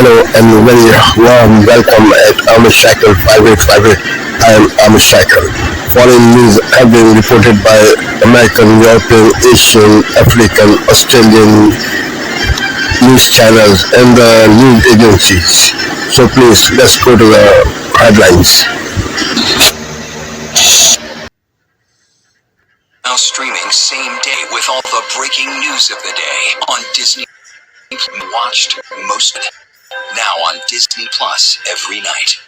Hello and very warm welcome at Amish Cycle 5858. I am Amish Cycle. Foreign news have been reported by American, European, Asian, African, Australian news channels and the news agencies. So please, let's go to the headlines. Now streaming same day with all the breaking news of the day on Disney. Watched most of it. Now on Disney Plus every night.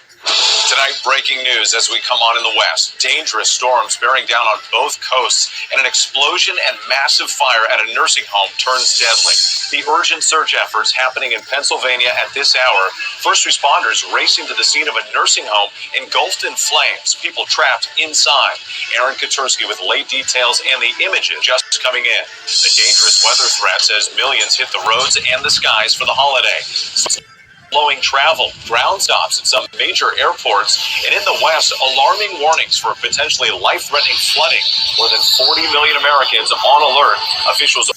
Tonight, breaking news as we come on in the west. Dangerous storms bearing down on both coasts, and an explosion and massive fire at a nursing home turns deadly. The urgent search efforts happening in Pennsylvania at this hour. First responders racing to the scene of a nursing home engulfed in flames. People trapped inside. Aaron Katursky with late details and the images just coming in. The dangerous weather threats as millions hit the roads and the skies for the holiday. Slowing travel, ground stops at some major airports, and in the West, alarming warnings for potentially life-threatening flooding. More than 40 million Americans on alert. Officials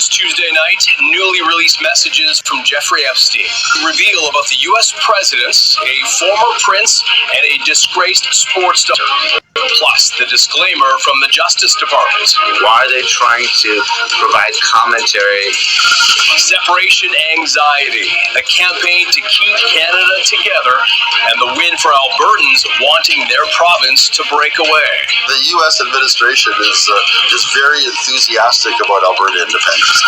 Tuesday night, newly released messages from Jeffrey Epstein reveal about the U.S. president, a former prince, and a disgraced sports star. Plus, the disclaimer from the Justice Department. Why are they trying to provide commentary? Separation anxiety, a campaign to keep Canada together, and the win for Albertans wanting their province to break away. The U.S. administration is very enthusiastic about Alberta independence.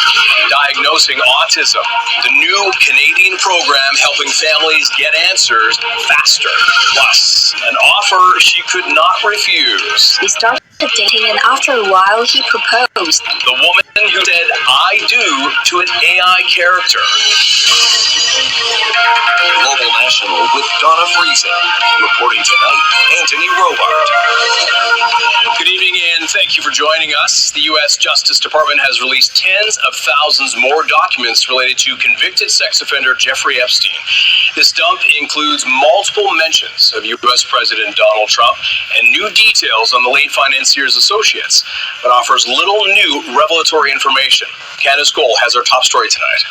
Diagnosing autism, the new Canadian program helping families get answers faster. Plus, an offer she could not refuse. We started dating, and after a while, he proposed. The woman who said "I do" to an AI character. Global National with Donna Friesen. Reporting tonight, Anthony Robart. Good evening and thank you for joining us. The U.S. Justice Department has released tens of thousands more documents related to convicted sex offender Jeffrey Epstein. This dump includes multiple mentions of U.S. President Donald Trump and new details on the late financier's associates, but offers little new revelatory information. Candace Cole has our top story tonight.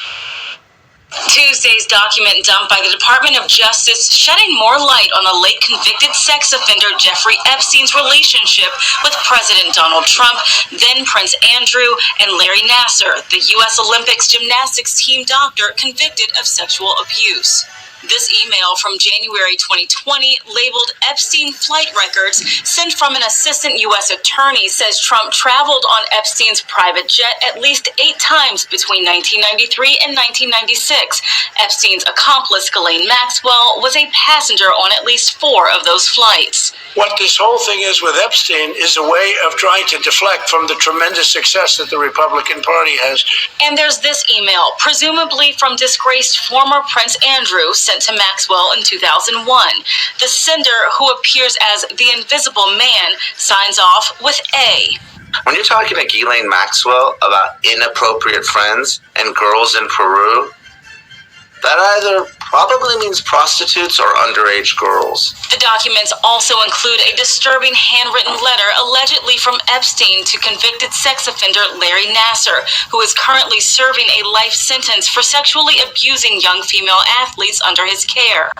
Tuesday's document dump by the Department of Justice shedding more light on the late convicted sex offender Jeffrey Epstein's relationship with President Donald Trump, then Prince Andrew, and Larry Nassar, the U.S. Olympics gymnastics team doctor convicted of sexual abuse. This email from January 2020, labeled Epstein Flight Records, sent from an assistant U.S. attorney, says Trump traveled on Epstein's private jet at least 8 times between 1993 and 1996. Epstein's accomplice, Ghislaine Maxwell, was a passenger on at least 4 of those flights. What this whole thing is with Epstein is a way of trying to deflect from the tremendous success that the Republican Party has. And there's this email, presumably from disgraced former Prince Andrew, sent to Maxwell in 2001. The sender, who appears as the Invisible Man, signs off with A. When you're talking to Ghislaine Maxwell about inappropriate friends and girls in Peru, that either probably means prostitutes or underage girls. The documents also include a disturbing handwritten letter allegedly from Epstein to convicted sex offender Larry Nassar, who is currently serving a life sentence for sexually abusing young female athletes under his care.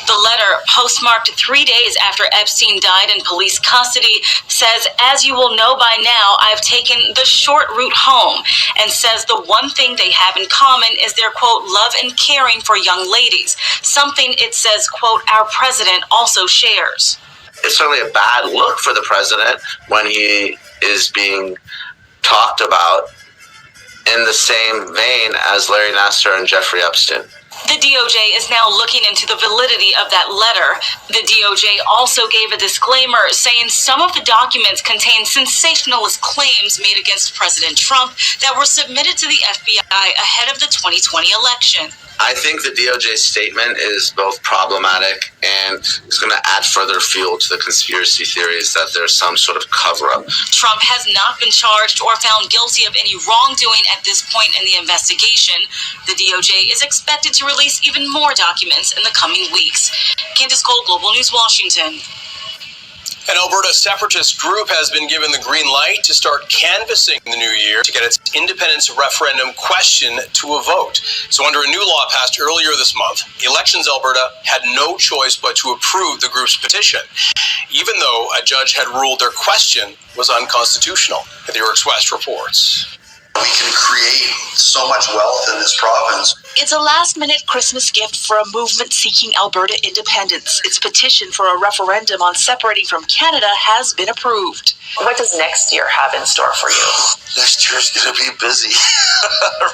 The letter, postmarked 3 days after Epstein died in police custody, says, "As you will know by now, I've taken the short route home," and says the one thing they have in common is their, quote, love and caring for young ladies, something it says, quote, our president also shares. It's certainly a bad look for the president when he is being talked about in the same vein as Larry Nassar and Jeffrey Epstein. The DOJ is now looking into the validity of that letter. The DOJ also gave a disclaimer saying some of the documents contain sensationalist claims made against President Trump that were submitted to the FBI ahead of the 2020 election. I think the DOJ statement is both problematic and is going to add further fuel to the conspiracy theories that there's some sort of cover-up. Trump has not been charged or found guilty of any wrongdoing at this point in the investigation. The DOJ is expected to release even more documents in the coming weeks. Candace Cole, Global News, Washington. An Alberta separatist group has been given the green light to start canvassing the new year to get its independence referendum question to a vote. So under a new law passed earlier this month, Elections Alberta had no choice but to approve the group's petition, even though a judge had ruled their question was unconstitutional. The York's West reports. We can create so much wealth in this province. It's a last-minute Christmas gift for a movement seeking Alberta independence. Its petition for a referendum on separating from Canada has been approved. What does next year have in store for you? Next year's going to be busy,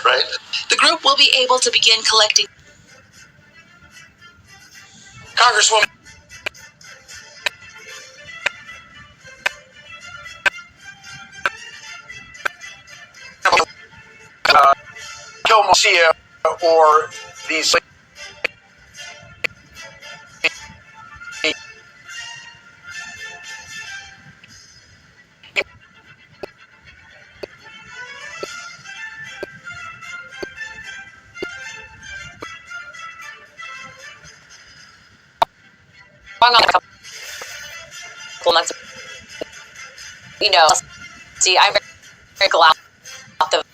right? The group will be able to begin collecting. Congresswoman Garcia or these on a couple months, see, I'm very glad the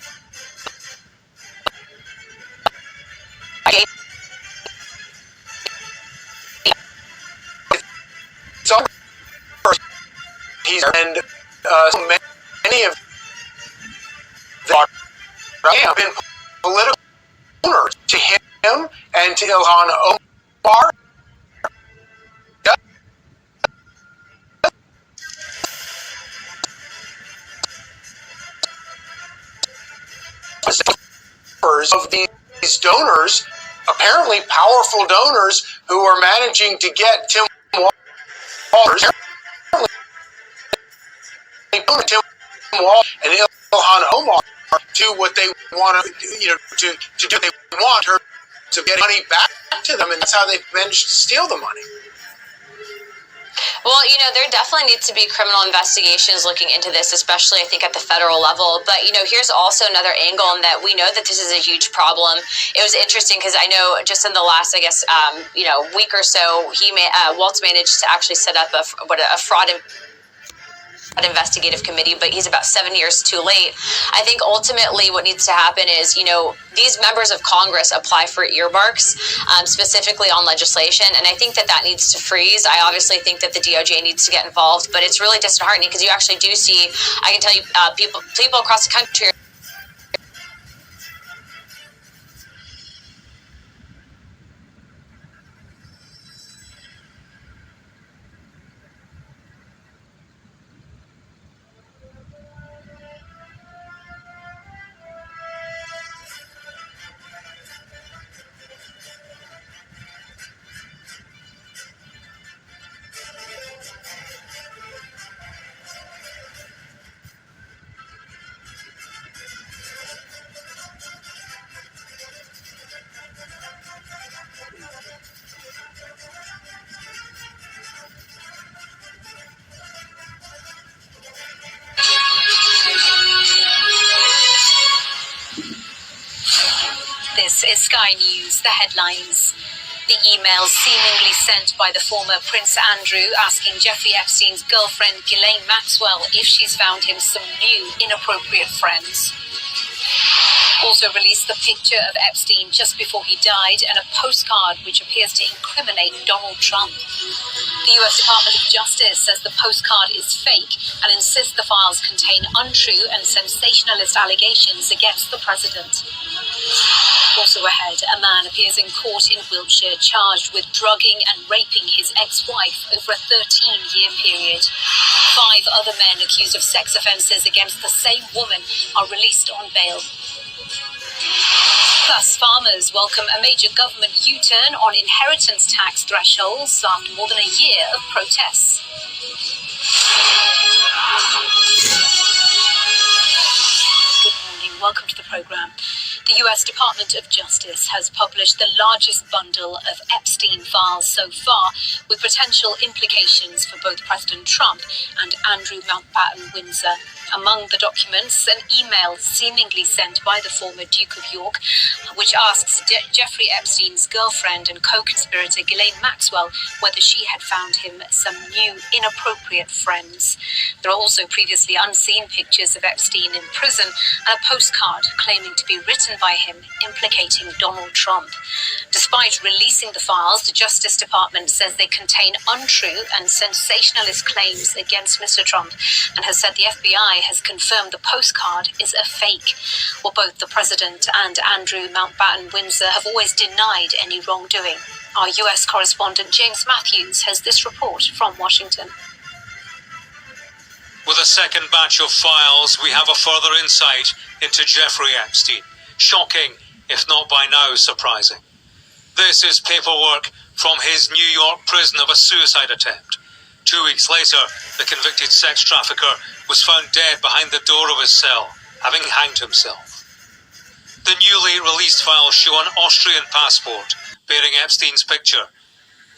and many of them have been political owners to him and to Ilhan Omar. Of these donors, apparently powerful donors, who are managing to get Tim Walz and Ilhan Omar to what they want to do. They want her to get money back to them, and that's how they've managed to steal the money. Well, there definitely needs to be criminal investigations looking into this, especially, I think, at the federal level. But, here's also another angle in that we know that this is a huge problem. It was interesting because I know just in the last, week or so, Waltz managed to actually set up a fraud investigative committee, but he's about 7 years too late. I think ultimately what needs to happen is, these members of Congress apply for earmarks, specifically on legislation, and I think that needs to freeze. I obviously think that the DOJ needs to get involved, but it's really disheartening because you actually do see, I can tell you, people across the country This is Sky News, the headlines. The emails seemingly sent by the former Prince Andrew asking Jeffrey Epstein's girlfriend Ghislaine Maxwell if she's found him some new inappropriate friends. Also released the picture of Epstein just before he died and a postcard which appears to incriminate Donald Trump. The US Department of Justice says the postcard is fake and insists the files contain untrue and sensationalist allegations against the president. Also ahead, a man appears in court in Wiltshire charged with drugging and raping his ex-wife over a 13-year period. 5 other men accused of sex offences against the same woman are released on bail. Plus, farmers welcome a major government U-turn on inheritance tax thresholds after more than a year of protests. Good morning, welcome to the programme. The US Department of Justice has published the largest bundle of Epstein files so far, with potential implications for both President Trump and Andrew Mountbatten Windsor. Among the documents, an email seemingly sent by the former Duke of York, which asks Jeffrey Epstein's girlfriend and co-conspirator Ghislaine Maxwell whether she had found him some new inappropriate friends. There are also previously unseen pictures of Epstein in prison and a postcard claiming to be written by him implicating Donald Trump. Despite releasing the files, the Justice Department says they contain untrue and sensationalist claims against Mr. Trump and has said the FBI has confirmed the postcard is a fake. Well, both the president and Andrew Mountbatten Windsor have always denied any wrongdoing. Our US correspondent James Matthews has this report from Washington. With a second batch of files, we have a further insight into Jeffrey Epstein. Shocking, if not by now surprising. This is paperwork from his New York prison of a suicide attempt. 2 weeks later, the convicted sex trafficker was found dead behind the door of his cell, having hanged himself. The newly released files show an Austrian passport bearing Epstein's picture.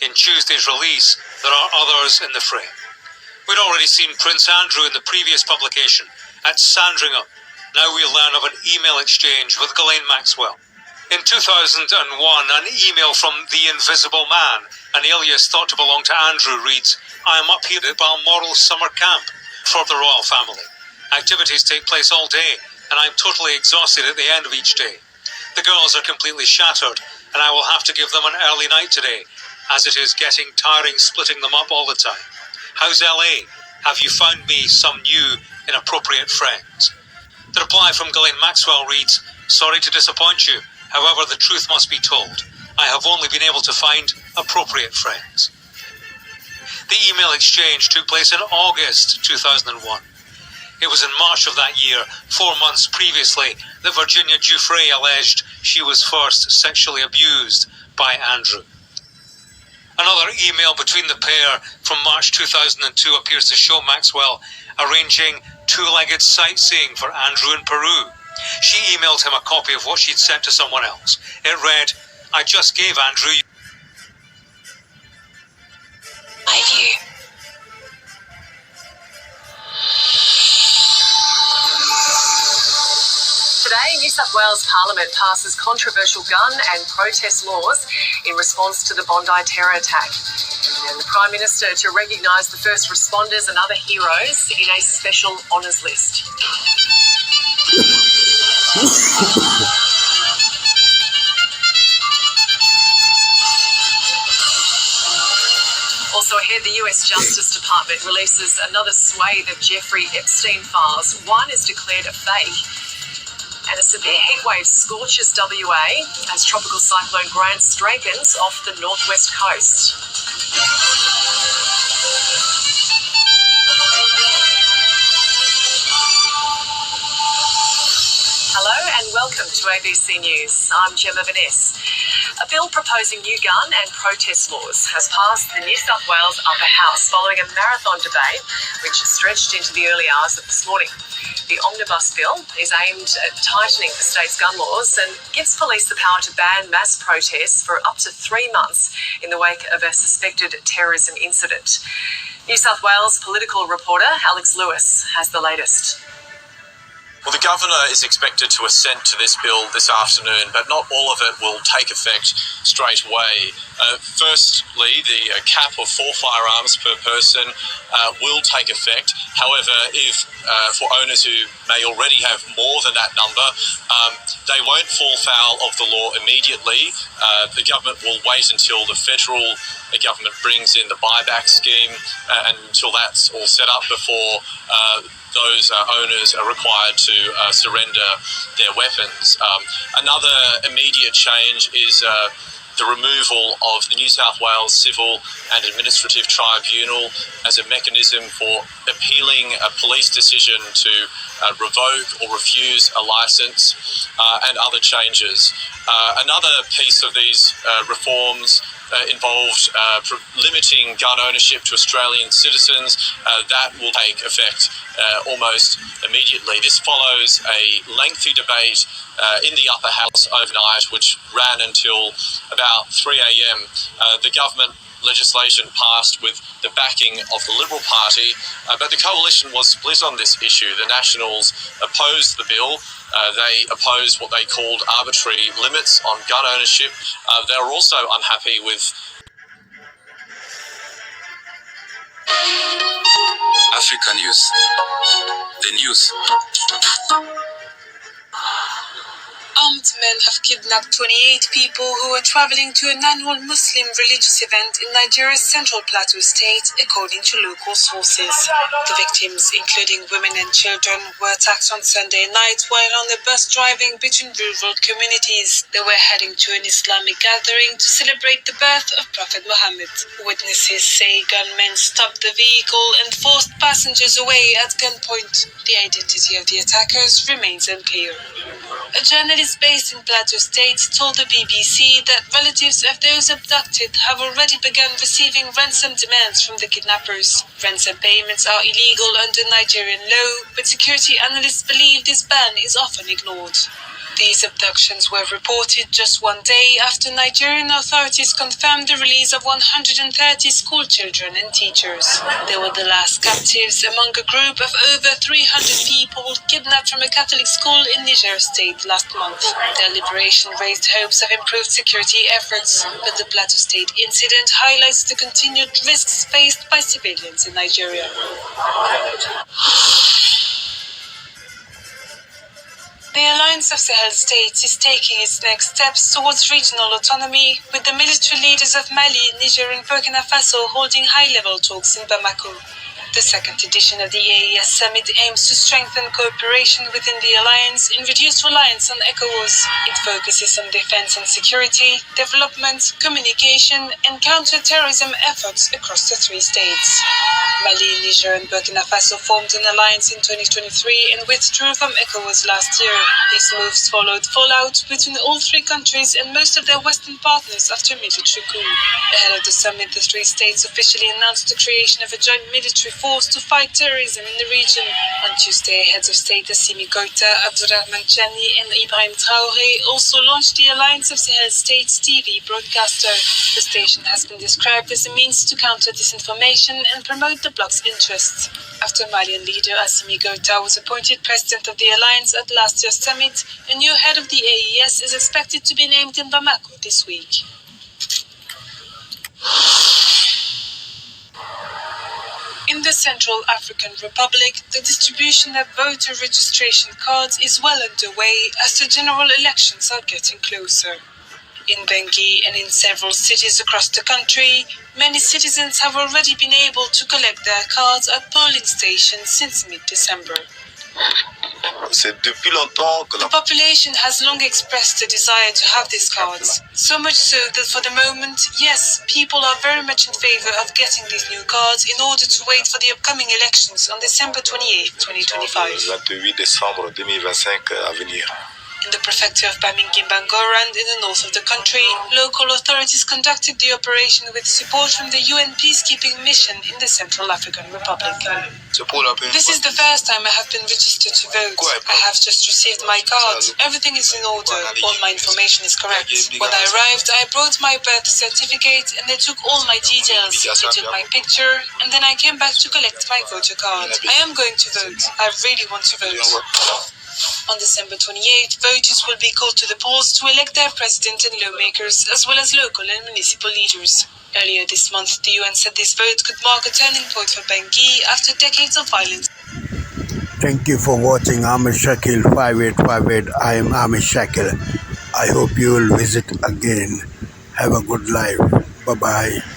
In Tuesday's release, there are others in the frame. We'd already seen Prince Andrew in the previous publication at Sandringham. Now we learn of an email exchange with Ghislaine Maxwell. In 2001, an email from the Invisible Man, an alias thought to belong to Andrew, reads, "I am up here at Balmoral Summer Camp for the royal family. Activities take place all day, and I'm totally exhausted at the end of each day. The girls are completely shattered, and I will have to give them an early night today, as it is getting tiring splitting them up all the time. How's LA? Have you found me some new inappropriate friends?" The reply from Ghislaine Maxwell reads, "Sorry to disappoint you. However, the truth must be told. I have only been able to find appropriate friends." The email exchange took place in August 2001. It was in March of that year, 4 months previously, that Virginia Giuffre alleged she was first sexually abused by Andrew. Another email between the pair from March 2002 appears to show Maxwell arranging two-legged sightseeing for Andrew in Peru. She emailed him a copy of what she'd sent to someone else. It read, "I just gave Andrew my view." Today, New South Wales Parliament passes controversial gun and protest laws in response to the Bondi terror attack. And the Prime Minister to recognise the first responders and other heroes in a special honours list. Also ahead, the US Justice Department releases another swathe of Jeffrey Epstein files. One is declared a fake. And a severe heatwave scorches WA as Tropical Cyclone Grant strengthens off the northwest coast. Hello and welcome to ABC News. I'm Gemma Vaness. A bill proposing new gun and protest laws has passed the New South Wales Upper House following a marathon debate which stretched into the early hours of this morning. The omnibus bill is aimed at tightening the state's gun laws and gives police the power to ban mass protests for up to 3 months in the wake of a suspected terrorism incident. New South Wales political reporter Alex Lewis has the latest. Well, the Governor is expected to assent to this bill this afternoon, but not all of it will take effect straight away. Firstly, the cap of 4 firearms per person will take effect. However, if for owners who may already have more than that number, they won't fall foul of the law immediately. The government will wait until the federal government brings in the buyback scheme and until that's all set up before those owners are required to surrender their weapons. Another immediate change is the removal of the New South Wales Civil and Administrative Tribunal as a mechanism for appealing a police decision to revoke or refuse a licence, and other changes. Another piece of these reforms involved limiting gun ownership to Australian citizens. That will take effect almost immediately. This follows a lengthy debate in the upper house overnight, which ran until about 3 a.m. The government legislation passed with the backing of the Liberal Party, but the coalition was split on this issue. The Nationals opposed the bill. They opposed what they called arbitrary limits on gun ownership. They were also unhappy with Africa News. The news. Armed men have kidnapped 28 people who were traveling to an annual Muslim religious event in Nigeria's Central Plateau state, according to local sources. The victims, including women and children, were attacked on Sunday night while on a bus driving between rural communities. They were heading to an Islamic gathering to celebrate the birth of Prophet Muhammad. Witnesses say gunmen stopped the vehicle and forced passengers away at gunpoint. The identity of the attackers remains unclear. A journalist based in Plateau State told the BBC that relatives of those abducted have already begun receiving ransom demands from the kidnappers. Ransom payments are illegal under Nigerian law, but security analysts believe this ban is often ignored. These abductions were reported just one day after Nigerian authorities confirmed the release of 130 school children and teachers. They were the last captives among a group of over 300 people kidnapped from a Catholic school in Niger State last month. Their liberation raised hopes of improved security efforts, but the Plateau State incident highlights the continued risks faced by civilians in Nigeria. The Alliance of Sahel States is taking its next steps towards regional autonomy, with the military leaders of Mali, Niger and Burkina Faso holding high-level talks in Bamako. The second edition of the AES Summit aims to strengthen cooperation within the alliance and reduce reliance on ECOWAS. It focuses on defense and security, development, communication, and counter-terrorism efforts across the three states. Mali, Niger, and Burkina Faso formed an alliance in 2023 and withdrew from ECOWAS last year. These moves followed fallout between all three countries and most of their Western partners after military coup. Ahead of the summit, the three states officially announced the creation of a joint military force to fight terrorism in the region. On Tuesday, heads of state Assimi Goïta, Abdourahmane Tchani, and Ibrahim Traoré also launched the Alliance of Sahel States TV broadcaster. The station has been described as a means to counter disinformation and promote the bloc's interests. After Malian leader Assimi Goïta was appointed president of the alliance at last year's summit, a new head of the AES is expected to be named in Bamako this week. In the Central African Republic, the distribution of voter registration cards is well underway as the general elections are getting closer. In Bangui and in several cities across the country, many citizens have already been able to collect their cards at polling stations since mid-December. The population has long expressed a desire to have these cards, so much so that for the moment, yes, people are very much in favor of getting these new cards in order to wait for the upcoming elections on December 28, 2025. In the prefecture of Bamingui-Bangoran, in the north of the country, local authorities conducted the operation with support from the UN peacekeeping mission in the Central African Republic. This is the first time I have been registered to vote. I have just received my card. Everything is in order. All my information is correct. When I arrived, I brought my birth certificate and they took all my details. They took my picture and then I came back to collect my voter card. I am going to vote. I really want to vote. On December 28, voters will be called to the polls to elect their president and lawmakers, as well as local and municipal leaders. Earlier this month, the UN said this vote could mark a turning point for Bangui after decades of violence. Thank you for watching Amish Shakil 5858. I am Amish Shakil. I hope you will visit again. Have a good life. Bye-bye.